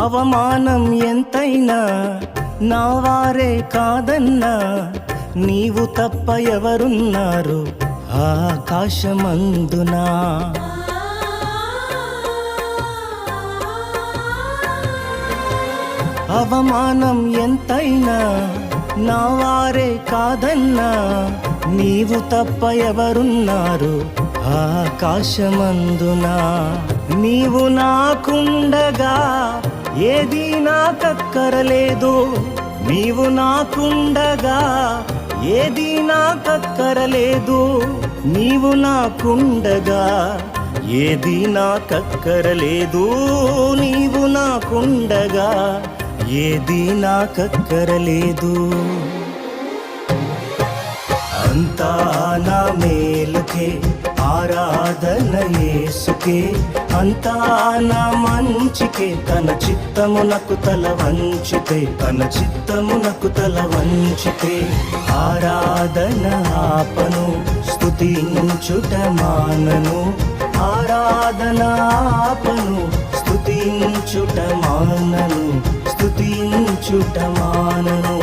అవమానం ఎంతైనా నా వారే కాదన్నా, నీవు తప్ప ఎవరున్నారు ఆకాశమందునా. అవమానం ఎంతైనా నా వారే కాదన్నా, నీవు తప్ప ఎవరున్నారు ఆకాశమందునా. నీవు నాకుండగా ఏది నాకక్కరలేదు, నీవు నాకుండగా ఏది నాకక్కరలేదు, నీవు నాకుండగా ఏది నాకక్కరలేదు, నీవు నాకుండగా ఏది నాకక్కరలేదు. అంతా నా మేలుకే ఆరాధన యేసుకే, అంతా నా మంచికే, తన చిత్తమునకు తల వంచితే, తన చిత్తమునకు తల వంచితే. ఆరాధన ఆపను స్తుతించుట మానను, ఆరాధన ఆపను స్తుతించుట మానను, స్తుతించుట మానను.